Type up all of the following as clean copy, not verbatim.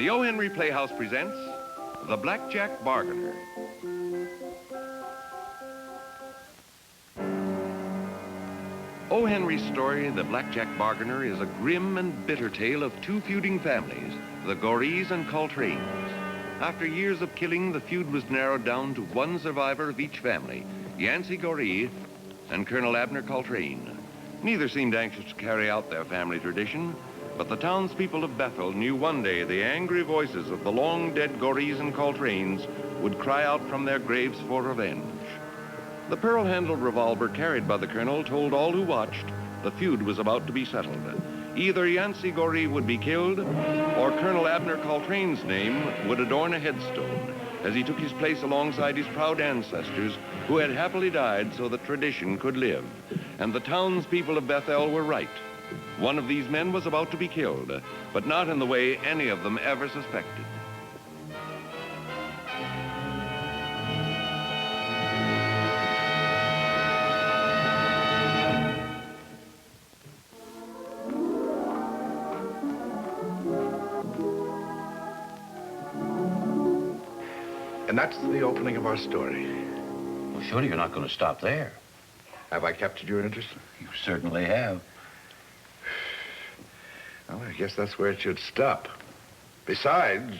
The O. Henry Playhouse presents The Blackjack Bargainer. O. Henry's story, The Blackjack Bargainer, is a grim and bitter tale of two feuding families, the Gorees and Coltranes. After years of killing, the feud was narrowed down to one survivor of each family, Yancey Goree and Colonel Abner Coltrane. Neither seemed anxious to carry out their family tradition, but the townspeople of Bethel knew one day the angry voices of the long-dead Gorees and Coltranes would cry out from their graves for revenge. The pearl-handled revolver carried by the colonel told all who watched the feud was about to be settled. Either Yancey Goree would be killed, or Colonel Abner Coltrane's name would adorn a headstone as he took his place alongside his proud ancestors who had happily died so that tradition could live. And the townspeople of Bethel were right. One of these men was about to be killed, but not in the way any of them ever suspected. And that's the opening of our story. Well, surely you're not going to stop there. Have I captured your interest? You certainly have. Well, I guess that's where it should stop. Besides,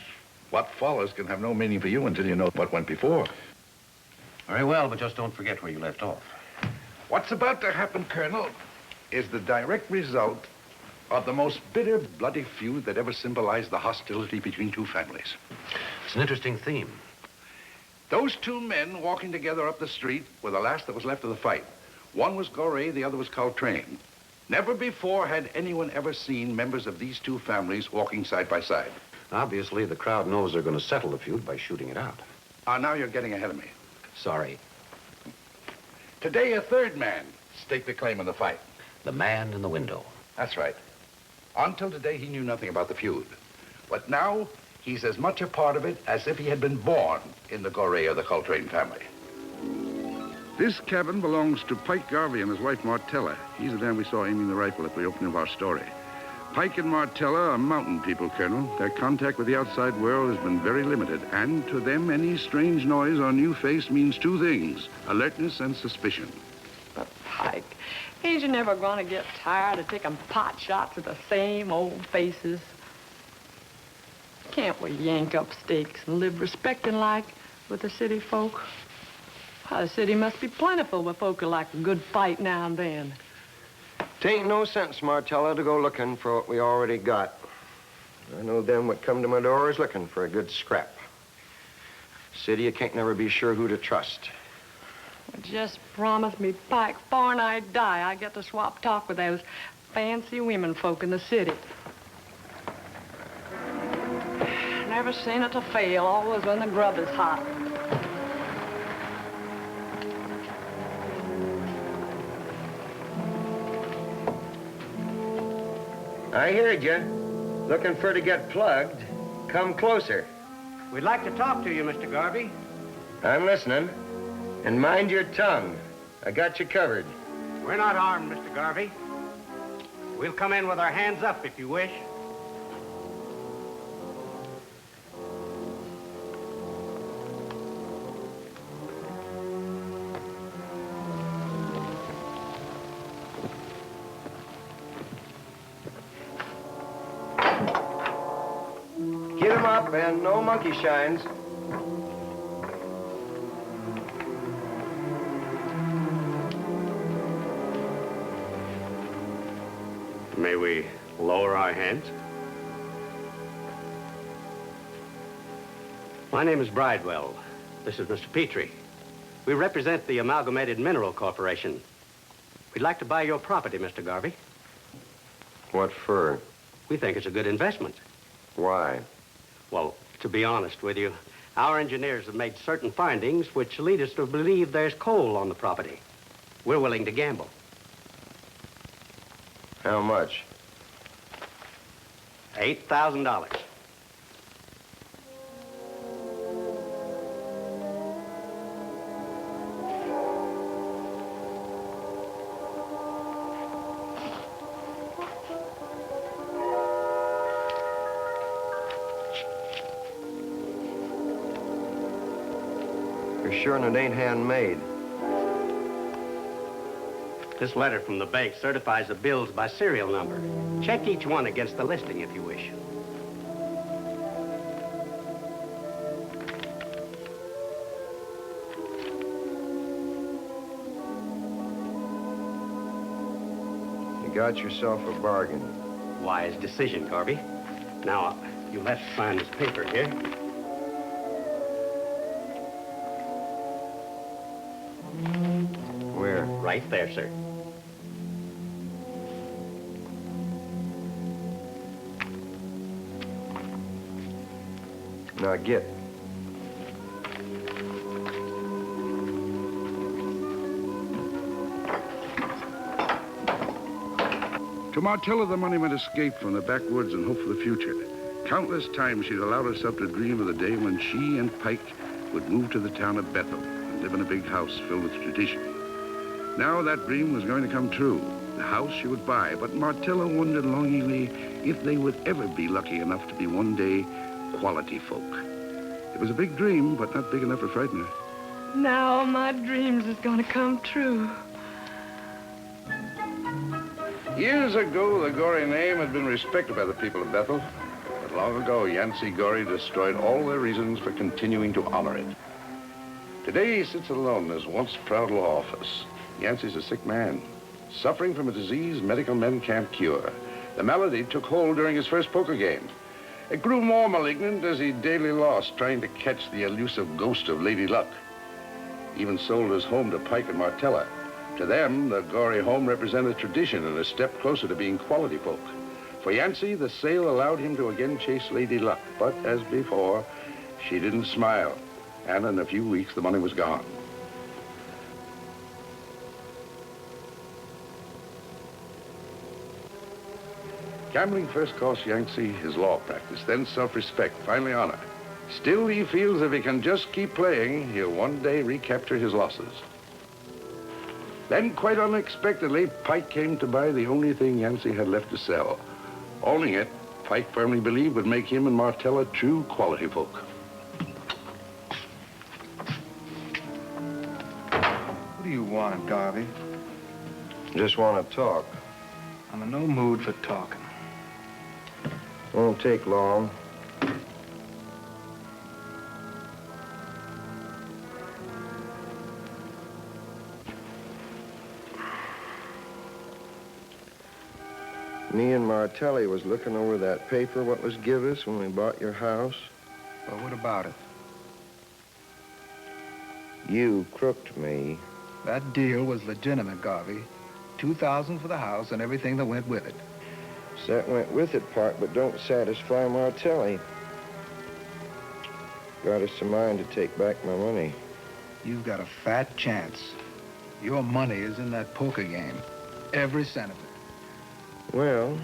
what follows can have no meaning for you until you know what went before. Very well, but just don't forget where you left off. What's about to happen, Colonel, is the direct result of the most bitter, bloody feud that ever symbolized the hostility between two families. It's an interesting theme. Those two men walking together up the street were the last that was left of the fight. One was Goree, the other was Coltrane. Never before had anyone ever seen members of these two families walking side by side. Obviously, the crowd knows they're going to settle the feud by shooting it out. Now you're getting ahead of me. Sorry. Today, a third man staked a claim in the fight. The man in the window. That's right. Until today, he knew nothing about the feud. But now, he's as much a part of it as if he had been born in the Goree or the Coltrane family. This cabin belongs to Pike Garvey and his wife, Martella. He's the man we saw aiming the rifle at the opening of our story. Pike and Martella are mountain people, Colonel. Their contact with the outside world has been very limited, and to them, any strange noise or new face means two things, alertness and suspicion. But, Pike, ain't you never gonna get tired of taking pot shots at the same old faces? Can't we yank up stakes and live respecting like with the city folk? Why, the city must be plentiful with folk who like a good fight now and then. Tain't no sense, Martella, to go looking for what we already got. I know them what come to my door is looking for a good scrap. City, you can't never be sure who to trust. Well, just promise me, Pike, before I die, I get to swap talk with those fancy women folk in the city. Never seen it to fail, always when the grub is hot. I heard you. Looking for to get plugged. Come closer. We'd like to talk to you, Mr. Garvey. I'm listening. And mind your tongue. I got you covered. We're not armed, Mr. Garvey. We'll come in with our hands up if you wish. Get 'em up and no monkey shines. May we lower our hands? My name is Bridewell. This is Mr. Petrie. We represent the Amalgamated Mineral Corporation. We'd like to buy your property, Mr. Garvey. What for? We think it's a good investment. Why? Well, to be honest with you, our engineers have made certain findings which lead us to believe there's coal on the property. We're willing to gamble. How much? $8,000. sure and it ain't handmade. This letter from the bank certifies the bills by serial number. Check each one against the listing if you wish. You got yourself a bargain. Wise decision, Garvey. Now, you'll have to sign this paper here. Where? Right there, sir. Now get. To Martella, the money meant escape from the backwoods and hope for the future. Countless times she'd allowed herself to dream of the day when she and Pike would move to the town of Bethel and live in a big house filled with tradition. Now that dream was going to come true. The house she would buy, but Martella wondered longingly if they would ever be lucky enough to be one day quality folk. It was a big dream, but not big enough to frighten her. Now all my dreams is gonna come true. Years ago, the Gorey name had been respected by the people of Bethel. But long ago, Yancey Gorey destroyed all their reasons for continuing to honor it. Today, he sits alone in his once proud law office. Yancey's a sick man, suffering from a disease medical men can't cure. The malady took hold during his first poker game. It grew more malignant as he daily lost, trying to catch the elusive ghost of Lady Luck. He even sold his home to Pike and Martella. To them, the Gorey home represented tradition and a step closer to being quality folk. For Yancey, the sale allowed him to again chase Lady Luck, but as before, she didn't smile. And in a few weeks, the money was gone. Gambling first cost Yancey his law practice, then self-respect, finally honor. Still, he feels if he can just keep playing, he'll one day recapture his losses. Then, quite unexpectedly, Pike came to buy the only thing Yancey had left to sell. Owning it, Pike firmly believed would make him and Martella true quality folk. What do you want, Garvey? Just want to talk. I'm in no mood for talking. Won't take long. Me and Martelli was looking over that paper what was give us when we bought your house. Well, what about it? You crooked me. That deal was legitimate, Garvey. $2,000 for the house and everything that went with it. That went with it part, but don't satisfy Martelli. Got us a mind to take back my money. You've got a fat chance. Your money is in that poker game. Every cent of it. Well,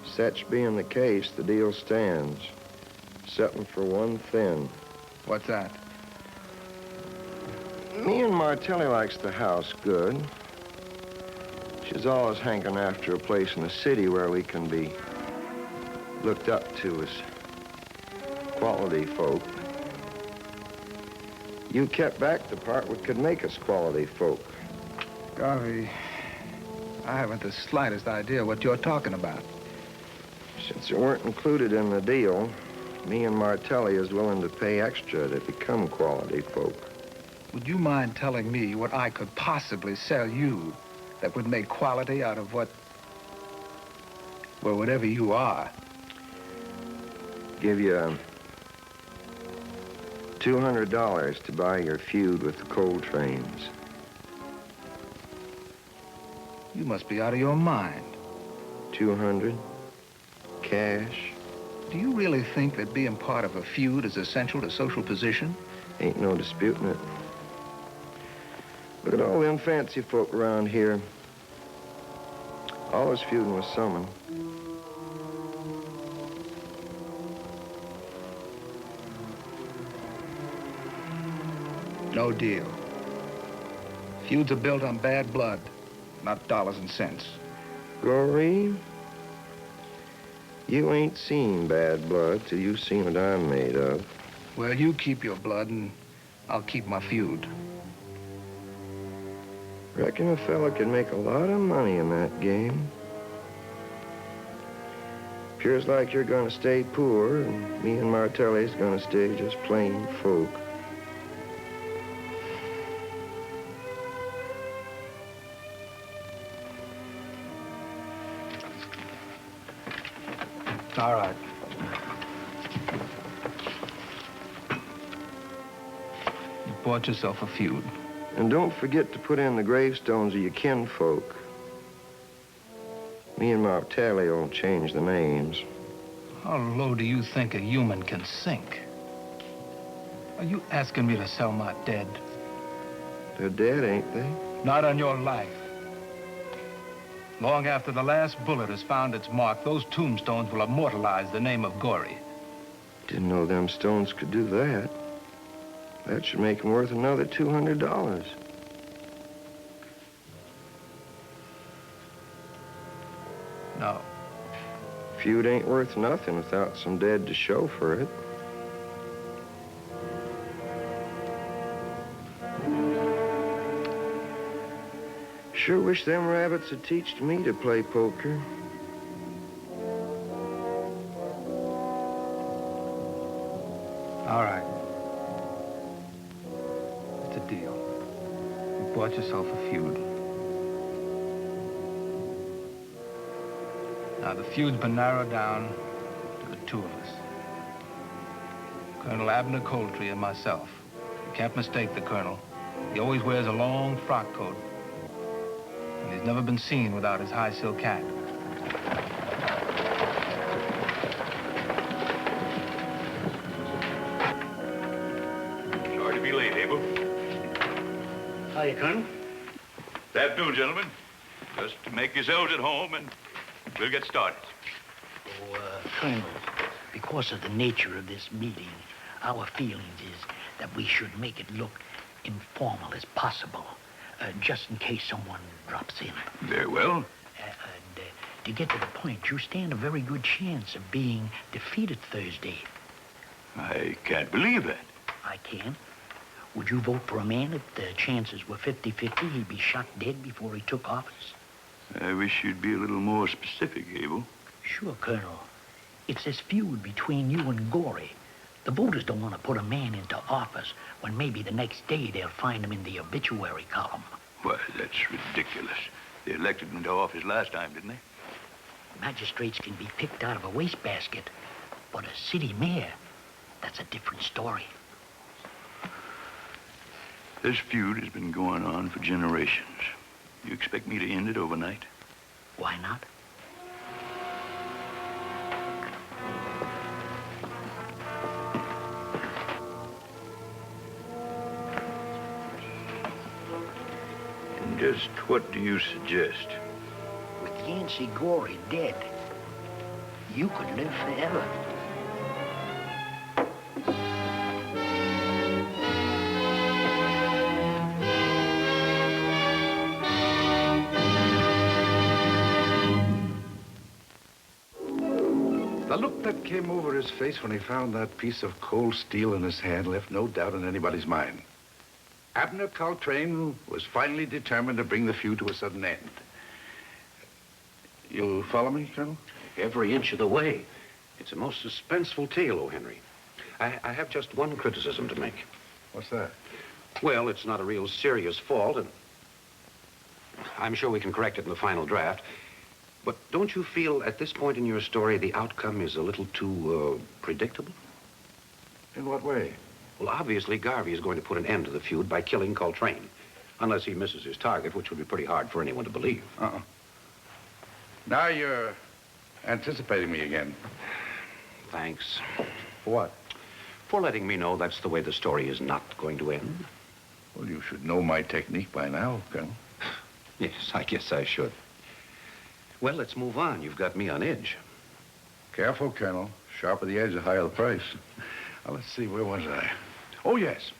such being the case, the deal stands. Something for one thing. What's that? Me and Martelli likes the house good. She's always hankering after a place in the city where we can be looked up to as quality folk. You kept back the part what could make us quality folk. Garvey, I haven't the slightest idea what you're talking about. Since it weren't included in the deal, me and Martelli is willing to pay extra to become quality folk. Would you mind telling me what I could possibly sell you that would make quality out of what, well, whatever you are? Give you $200 to buy your feud with the coal trains. You must be out of your mind. 200, cash. Do you really think that being part of a feud is essential to social position? Ain't no disputing it. Look at all them fancy folk around here. Always feuding with someone. No deal. Feuds are built on bad blood, not dollars and cents. Gorey, you ain't seen bad blood till you've seen what I'm made of. Well, you keep your blood and I'll keep my feud. Reckon a fella can make a lot of money in that game. Appears like you're gonna stay poor, and me and Martelli's gonna stay just plain folk. All right. You bought yourself a feud. And don't forget to put in the gravestones of your kinfolk. Me and Martelli will change the names. How low do you think a human can sink? Are you asking me to sell my dead? They're dead, ain't they? Not on your life. Long after the last bullet has found its mark, those tombstones will immortalize the name of Gory. Didn't know them stones could do that. That should make them worth another $200. No. Feud ain't worth nothing without some dead to show for it. Sure wish them rabbits had teached me to play poker. All right. It's a deal. You bought yourself a feud. Now, the feud's been narrowed down to the two of us. Colonel Abner Coultree and myself. You can't mistake the colonel. He always wears a long frock coat. And he's never been seen without his high silk hat. Sorry to be late, Abel. Hiya, Colonel. Good afternoon, gentlemen. Just to make yourselves at home, and we'll get started. Colonel, because of the nature of this meeting, our feelings is that we should make it look informal as possible, just in case someone drops in. Very well. To get to the point, you stand a very good chance of being defeated Thursday. I can't believe that. I can. Would you vote for a man if the chances were 50-50 he'd be shot dead before he took office? I wish you'd be a little more specific, Abel. Sure, Colonel. It's this feud between you and Gory. The voters don't want to put a man into office when maybe the next day they'll find him in the obituary column. Why, that's ridiculous. They elected him to office last time, didn't they? Magistrates can be picked out of a wastebasket, but a city mayor, that's a different story. This feud has been going on for generations. You expect me to end it overnight? Why not? And just what do you suggest? With Yancey Gory dead, you could live forever. The look that came over his face when he found that piece of cold steel in his hand left no doubt in anybody's mind. Abner Coltrane was finally determined to bring the feud to a sudden end. You follow me, Colonel? Every inch of the way. It's a most suspenseful tale, O. Henry. I have just one criticism to make. What's that? Well, it's not a real serious fault, and I'm sure we can correct it in the final draft. But don't you feel at this point in your story the outcome is a little too predictable? In what way? Well, obviously, Garvey is going to put an end to the feud by killing Coltrane. Unless he misses his target, which would be pretty hard for anyone to believe. Now you're anticipating me again. Thanks. For what? For letting me know that's the way the story is not going to end. Well, you should know my technique by now, Colonel. Yes, I guess I should. Well, let's move on. You've got me on edge. Careful, Colonel. Sharper the edge, the higher the price. Now, let's see, where was I? Oh, yes.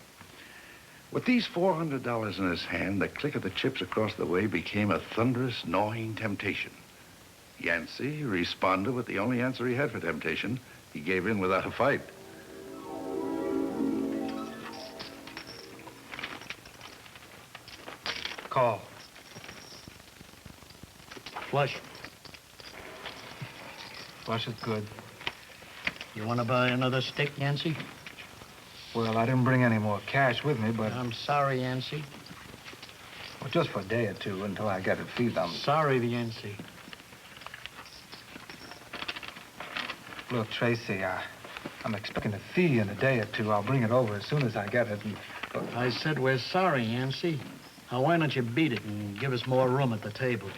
With these $400 in his hand, the click of the chips across the way became a thunderous, gnawing temptation. Yancey responded with the only answer he had for temptation. He gave in without a fight. call. Flush. Flush is good. You want to buy another stick, Yancey? Well, I didn't bring any more cash with me, but... I'm sorry, Yancey. Well, just for a day or two until I get it feed on. Sorry, Yancey. Look, Tracy, I'm expecting a fee in a day or two. I'll bring it over as soon as I get it. I said we're sorry, Yancey. Now, why don't you beat it and give us more room at the table?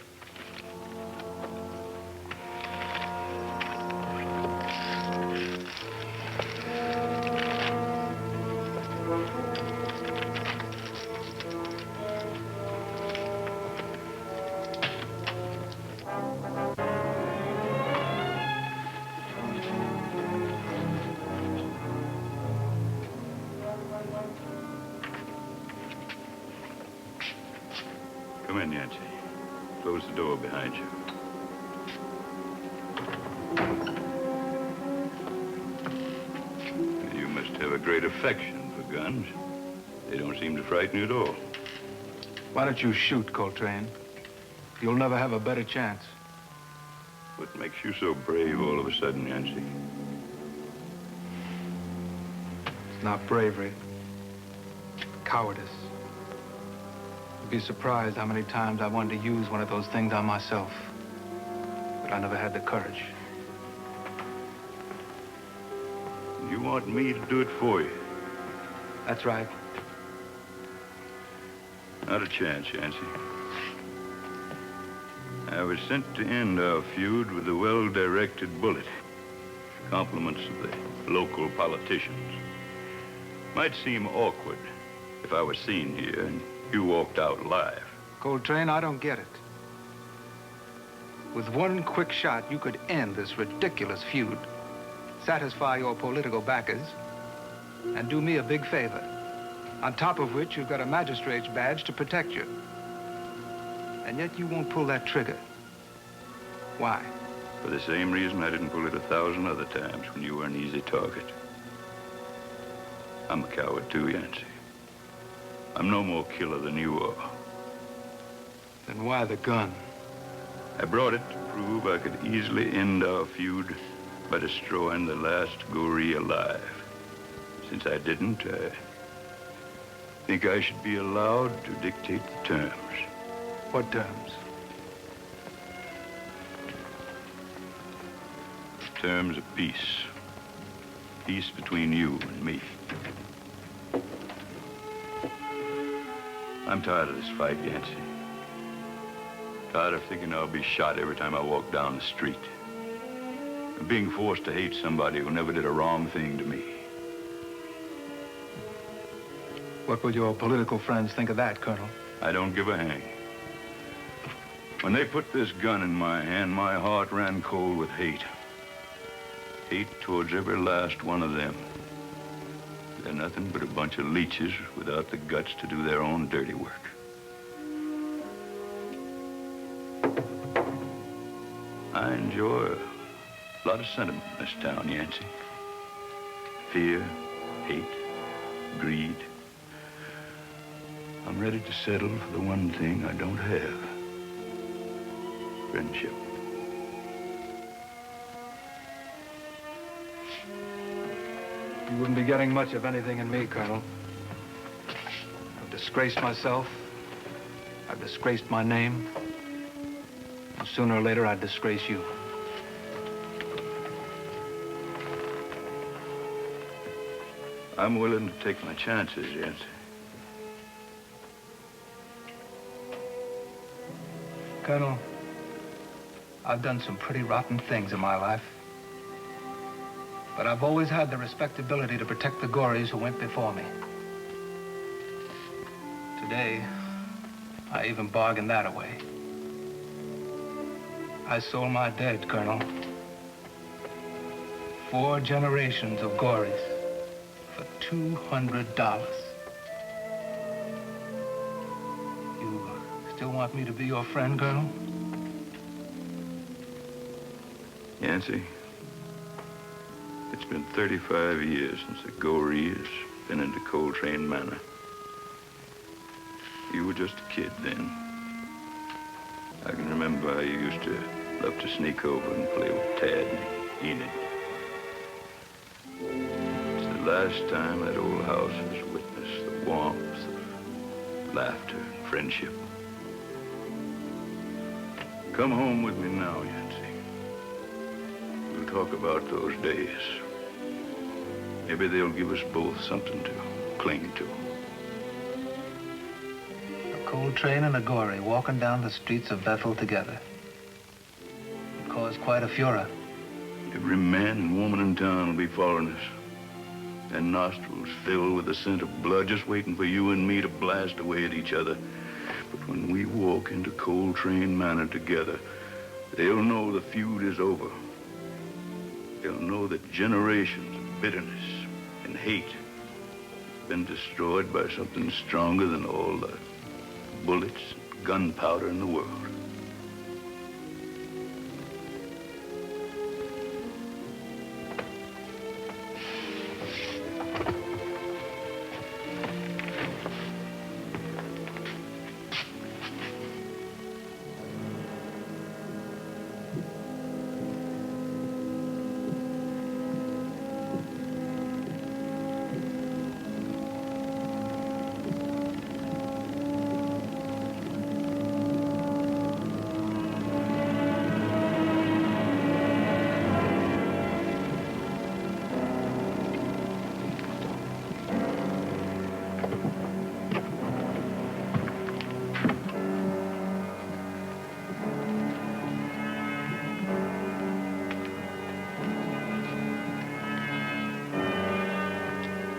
Come in, Yancey. Close the door behind you. You must have a great affection for guns. They don't seem to frighten you at all. Why don't you shoot, Coltrane? You'll never have a better chance. What makes you so brave all of a sudden, Yancey? It's not bravery. Cowardice. You'd be surprised how many times I wanted to use one of those things on myself. But I never had the courage. You want me to do it for you? That's right. Not a chance, Yancey. I was sent to end our feud with a well-directed bullet. Compliments of the local politicians. Might seem awkward if I was seen here and you walked out alive. Coltrane, I don't get it. With one quick shot, you could end this ridiculous feud, satisfy your political backers, and do me a big favor. On top of which, you've got a magistrate's badge to protect you. And yet you won't pull that trigger. Why? For the same reason I didn't pull it 1,000 other times when you were an easy target. I'm a coward too, Yancey. I'm no more killer than you are. Then why the gun? I brought it to prove I could easily end our feud by destroying the last goree alive. Since I didn't, I think I should be allowed to dictate the terms. What terms? Terms of peace. Peace between you and me. I'm tired of this fight, Yancey. Tired of thinking I'll be shot every time I walk down the street. Of being forced to hate somebody who never did a wrong thing to me. What will your political friends think of that, Colonel? I don't give a hang. When they put this gun in my hand, my heart ran cold with hate. Hate towards every last one of them. They're nothing but a bunch of leeches without the guts to do their own dirty work. I enjoy a lot of sentiment in this town, Yancey. Fear, hate, greed. I'm ready to settle for the one thing I don't have. Friendship. You wouldn't be getting much of anything in me, Colonel. I've disgraced myself. I've disgraced my name. And sooner or later, I'd disgrace you. I'm willing to take my chances, Yancey. Colonel, I've done some pretty rotten things in my life. But I've always had the respectability to protect the gories who went before me. Today, I even bargained that away. I sold my dead, Colonel. 4 generations of gories for $200. You still want me to be your friend, Colonel? Yancey, it's been 35 years since the goree has been into Coltrane Manor. You were just a kid then. I can remember how you used to love to sneak over and play with Tad and Enid. It's the last time that old house has witnessed the warmth, the laughter, and friendship. Come home with me now, Yancy. We'll talk about those days. Maybe they'll give us both something to cling to. A Coltrane and a Gorey walking down the streets of Bethel together. It caused quite a furor. Every man and woman in town will be following us. Their nostrils filled with the scent of blood, just waiting for you and me to blast away at each other. But when we walk into Coltrane Manor together, they'll know the feud is over. They'll know that generations of bitterness and hate have been destroyed by something stronger than all the bullets and gunpowder in the world.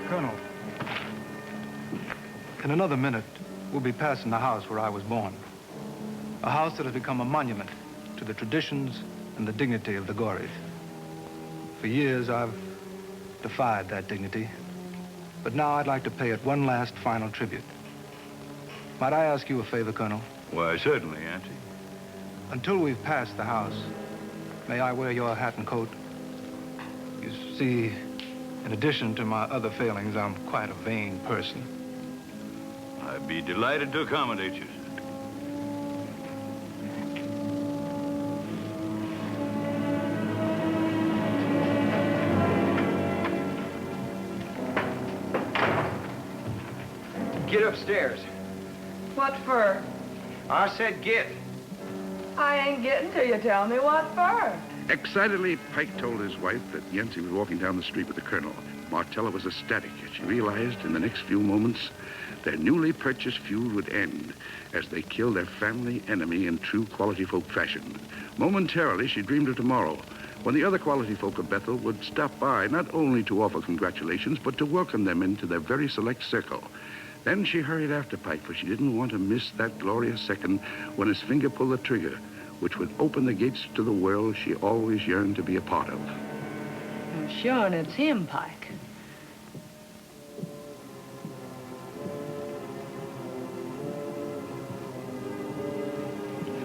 Colonel, in another minute, we'll be passing the house where I was born. A house that has become a monument to the traditions and the dignity of the Goreys. For years, I've defied that dignity, but now I'd like to pay it one last final tribute. Might I ask you a favor, Colonel? Why, certainly, Auntie. Until we've passed the house, may I wear your hat and coat? You see, in addition to my other failings, I'm quite a vain person. I'd be delighted to accommodate you. Get upstairs. What for? I said get. I ain't getting till you tell me what for. Excitedly, Pike told his wife that Yancy was walking down the street with the colonel. Martella was ecstatic as she realized in the next few moments their newly purchased feud would end as they killed their family enemy in true quality folk fashion. Momentarily, she dreamed of tomorrow, when the other quality folk of Bethel would stop by not only to offer congratulations, but to welcome them into their very select circle. Then she hurried after Pike, for she didn't want to miss that glorious second when his finger pulled the trigger, which would open the gates to the world she always yearned to be a part of. I'm sure it's him, Pike.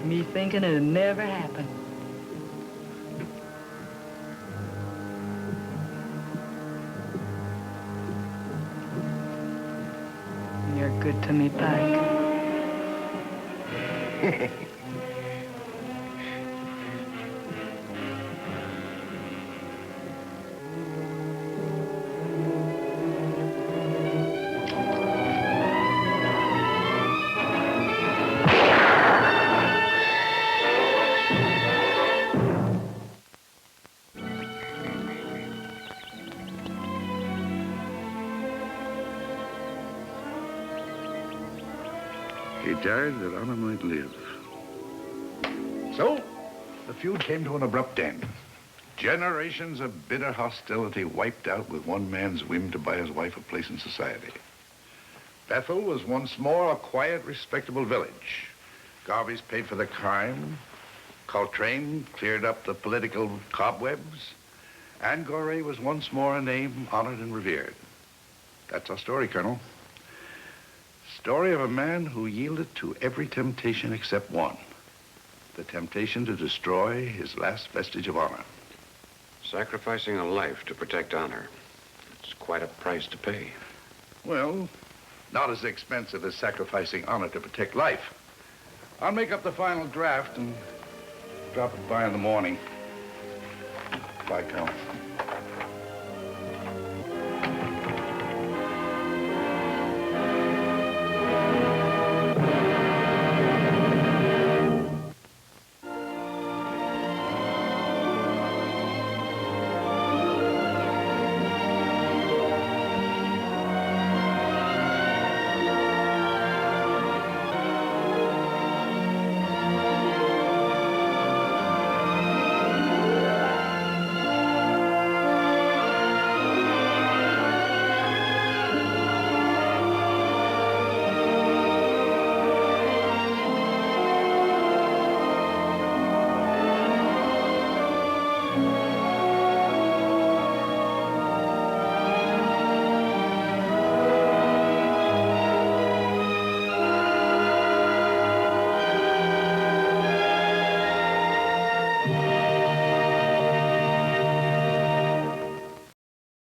Me thinking it'd never happen. You're good to me, Pike. He died that honor might live. So, the feud came to an abrupt end. Generations of bitter hostility wiped out with one man's whim to buy his wife a place in society. Bethel was once more a quiet, respectable village. Garvey's paid for the crime. Coltrane cleared up the political cobwebs. And Gorey was once more a name honored and revered. That's our story, Colonel. Story of a man who yielded to every temptation except one. The temptation to destroy his last vestige of honor. Sacrificing a life to protect honor. It's quite a price to pay. Well, not as expensive as sacrificing honor to protect life. I'll make up the final draft and drop it by in the morning. Bye, Colonel.